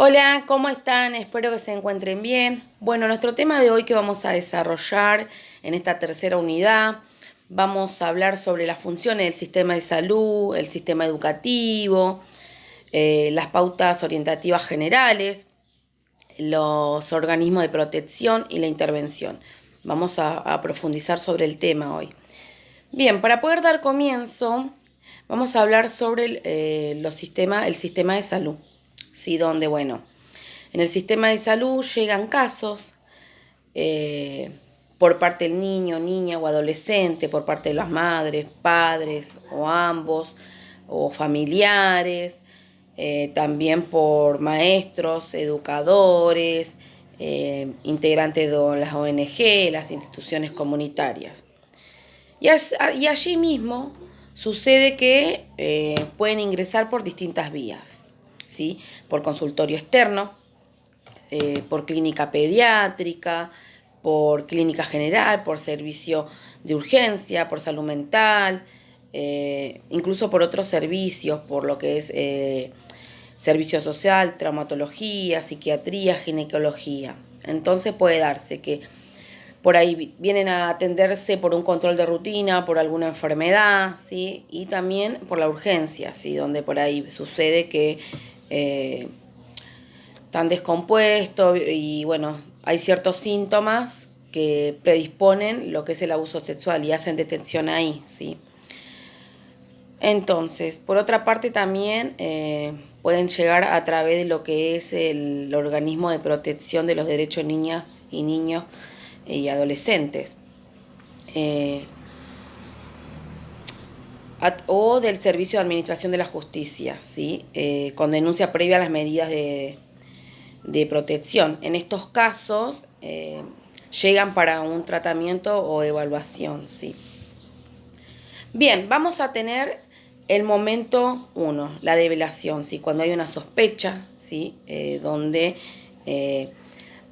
Hola, ¿cómo están? Espero que se encuentren bien. Bueno, nuestro tema de hoy que vamos a desarrollar en esta tercera unidad, vamos a hablar sobre las funciones del sistema de salud, el sistema educativo, las pautas orientativas generales, los organismos de protección y la intervención. Vamos a profundizar sobre el tema hoy. Bien, para poder dar comienzo, vamos a hablar sobre el sistema de salud. Sí, donde, bueno, en el sistema de salud llegan casos por parte del niño, niña o adolescente, por parte de las madres, padres o ambos, o familiares, también por maestros, educadores, integrantes de las ONG, las instituciones comunitarias. Y allí mismo sucede que pueden ingresar por distintas vías, ¿sí? Por consultorio externo, por clínica pediátrica, por clínica general, por servicio de urgencia, por salud mental, incluso por otros servicios, por lo que es servicio social, traumatología, psiquiatría, ginecología. Entonces puede darse que por ahí vienen a atenderse por un control de rutina, por alguna enfermedad, ¿sí? Y también por la urgencia, ¿sí? Donde por ahí sucede que están descompuestos y bueno, hay ciertos síntomas que predisponen lo que es el abuso sexual y hacen detención ahí, ¿sí? Entonces, por otra parte también pueden llegar a través de lo que es el organismo de protección de los derechos de niñas y niños y adolescentes. O del Servicio de Administración de la Justicia, ¿sí? Con denuncia previa a las medidas de protección. En estos casos llegan para un tratamiento o evaluación, ¿sí? Bien, vamos a tener el momento 1, la develación, ¿sí? Cuando hay una sospecha, ¿sí? Donde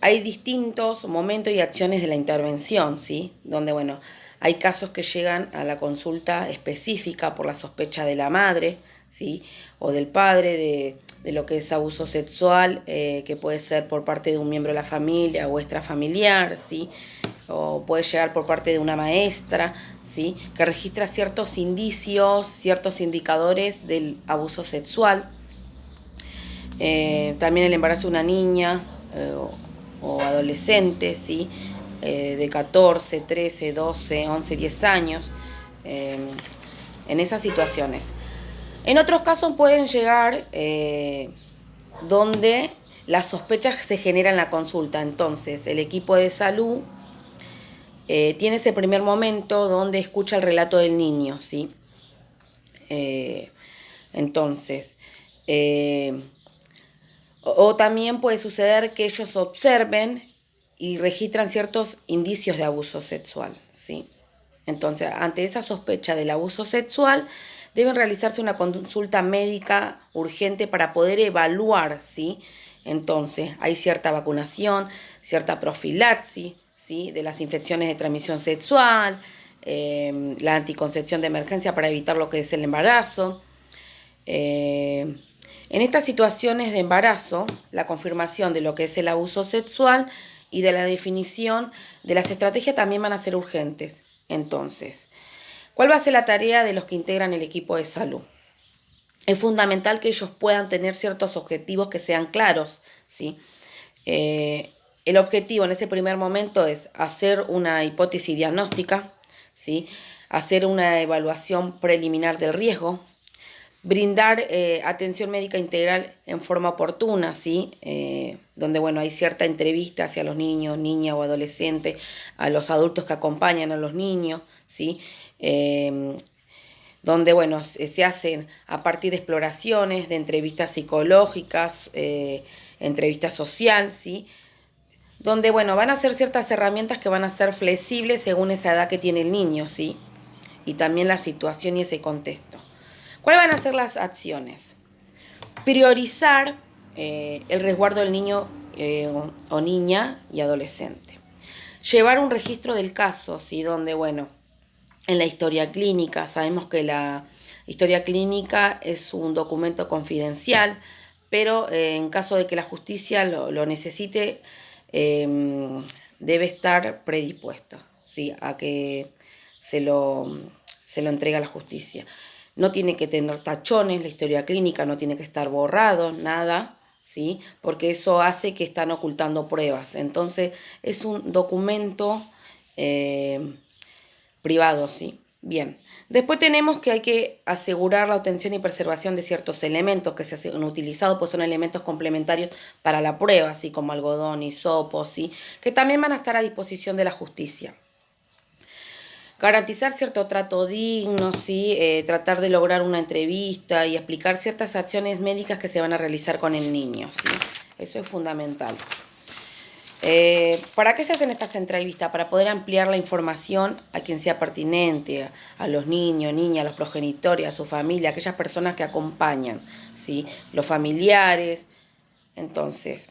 hay distintos momentos y acciones de la intervención, ¿sí? Donde, bueno, hay casos que llegan a la consulta específica por la sospecha de la madre, ¿sí? O del padre de lo que es abuso sexual, que puede ser por parte de un miembro de la familia o extrafamiliar, ¿sí? O puede llegar por parte de una maestra, ¿sí? Que registra ciertos indicios, ciertos indicadores del abuso sexual. También el embarazo de una niña o adolescente, ¿sí? De 14, 13, 12, 11, 10 años, en esas situaciones. En otros casos pueden llegar donde las sospechas se generan en la consulta. Entonces, el equipo de salud tiene ese primer momento donde escucha el relato del niño, ¿sí? Entonces, o también puede suceder que ellos observen y registran ciertos indicios de abuso sexual, ¿sí? Entonces, ante esa sospecha del abuso sexual, deben realizarse una consulta médica urgente para poder evaluar, ¿sí? Entonces, hay cierta vacunación, cierta profilaxis, ¿sí? De las infecciones de transmisión sexual, la anticoncepción de emergencia para evitar lo que es el embarazo. En estas situaciones de embarazo, la confirmación de lo que es el abuso sexual y de la definición de las estrategias también van a ser urgentes. Entonces, ¿cuál va a ser la tarea de los que integran el equipo de salud? Es fundamental que ellos puedan tener ciertos objetivos que sean claros, ¿sí? El objetivo en ese primer momento es hacer una hipótesis diagnóstica, ¿sí? Hacer una evaluación preliminar del riesgo, brindar atención médica integral en forma oportuna, ¿sí? Donde, bueno, hay cierta entrevista hacia los niños, niñas o adolescentes, a los adultos que acompañan a los niños, ¿sí? Donde, bueno, se hacen a partir de exploraciones, de entrevistas psicológicas, entrevistas social, ¿sí? Donde, bueno, van a ser ciertas herramientas que van a ser flexibles según esa edad que tiene el niño, ¿sí? Y también la situación y ese contexto. ¿Cuáles van a ser las acciones? Priorizar el resguardo del niño o niña y adolescente. Llevar un registro del caso, ¿sí? Donde, bueno, en la historia clínica, sabemos que la historia clínica es un documento confidencial pero en caso de que la justicia lo necesite, debe estar predispuesta, ¿sí? A que se lo entregue a la justicia. No tiene que tener tachones la historia clínica, no tiene que estar borrado, nada, ¿sí? Porque eso hace que están ocultando pruebas. Entonces es un documento privado, ¿sí? Bien. Después tenemos que hay que asegurar la obtención y preservación de ciertos elementos que se han utilizado, pues son elementos complementarios para la prueba, así como algodón, hisopo, ¿sí? Que también van a estar a disposición de la justicia. Garantizar cierto trato digno, ¿sí? Tratar de lograr una entrevista y explicar ciertas acciones médicas que se van a realizar con el niño, ¿sí? Eso es fundamental. ¿Para qué se hacen estas entrevistas? Para poder ampliar la información a quien sea pertinente, a los niños, niñas, a los progenitores, a su familia, a aquellas personas que acompañan, ¿sí? Los familiares. Entonces,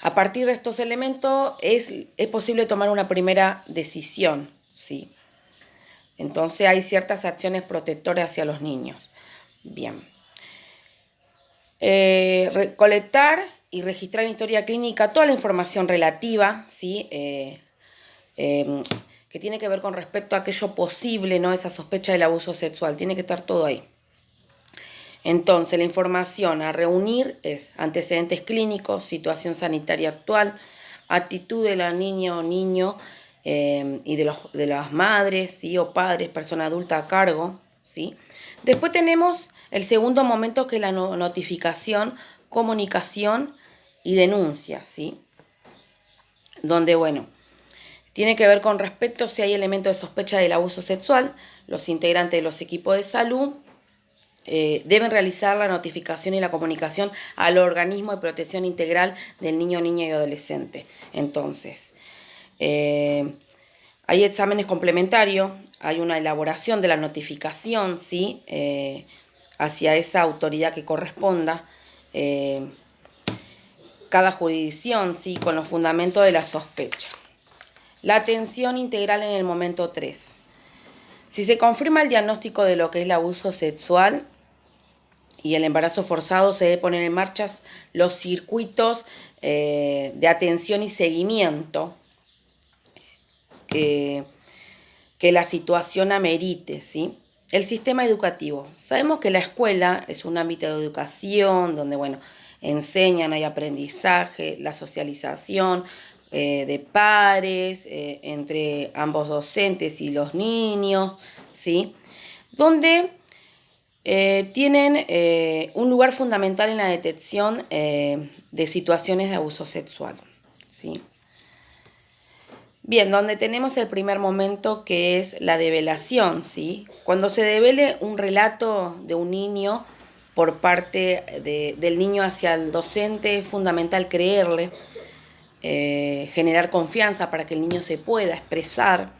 a partir de estos elementos es posible tomar una primera decisión, ¿sí? Entonces hay ciertas acciones protectoras hacia los niños. Bien. Recolectar y registrar en historia clínica toda la información relativa, ¿sí? Que tiene que ver con respecto a aquello posible, ¿no? Esa sospecha del abuso sexual, tiene que estar todo ahí. Entonces, la información a reunir es antecedentes clínicos, situación sanitaria actual, actitud de la niña o niño y de las madres, ¿sí? O padres, persona adulta a cargo, ¿sí? Después tenemos el segundo momento, que es la notificación, comunicación y denuncia, ¿sí? Donde, bueno, tiene que ver con respecto si hay elementos de sospecha del abuso sexual. Los integrantes de los equipos de salud deben realizar la notificación y la comunicación al organismo de protección integral del niño, niña y adolescente. Entonces, hay exámenes complementarios, hay una elaboración de la notificación, ¿sí? Hacia esa autoridad que corresponda. Cada jurisdicción, ¿sí? Con los fundamentos de la sospecha. La atención integral en el momento 3. Si se confirma el diagnóstico de lo que es el abuso sexual y el embarazo forzado, se debe poner en marcha los circuitos de atención y seguimiento que la situación amerite, ¿sí? El sistema educativo. Sabemos que la escuela es un ámbito de educación donde, bueno, enseñan, hay aprendizaje, la socialización de pares entre ambos docentes y los niños, ¿sí? Donde tienen un lugar fundamental en la detección de situaciones de abuso sexual, ¿sí? Bien, donde tenemos el primer momento, que es la develación, ¿sí? Cuando se devele un relato de un niño por parte del niño hacia el docente, es fundamental creerle, generar confianza para que el niño se pueda expresar,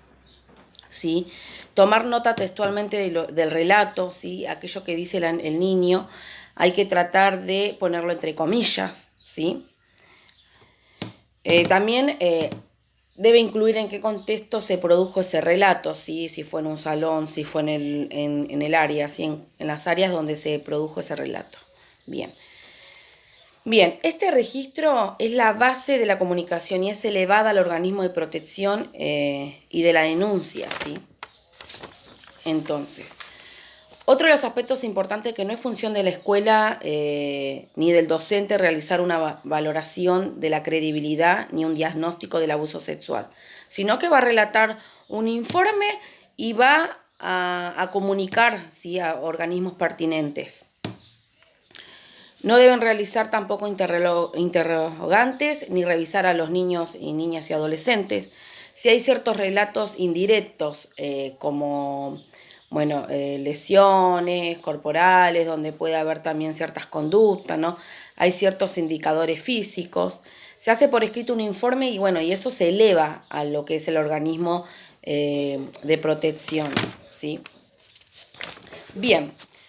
¿sí? Tomar nota textualmente del relato, ¿sí? Aquello que dice el niño, hay que tratar de ponerlo entre comillas, ¿sí? También debe incluir en qué contexto se produjo ese relato, ¿sí? Si fue en un salón, si fue en el área, ¿sí? En las áreas donde se produjo ese relato. Bien. Bien, este registro es la base de la comunicación y es elevada al organismo de protección y de la denuncia, ¿sí? Entonces, otro de los aspectos importantes, que no es función de la escuela ni del docente realizar una valoración de la credibilidad ni un diagnóstico del abuso sexual, sino que va a relatar un informe y va a comunicar, ¿sí? A organismos pertinentes. No deben realizar tampoco interrogantes ni revisar a los niños y niñas y adolescentes. Si hay ciertos relatos indirectos como lesiones corporales, donde puede haber también ciertas conductas, ¿no? Hay ciertos indicadores físicos. Se hace por escrito un informe y eso se eleva a lo que es el organismo de protección, ¿sí? Bien,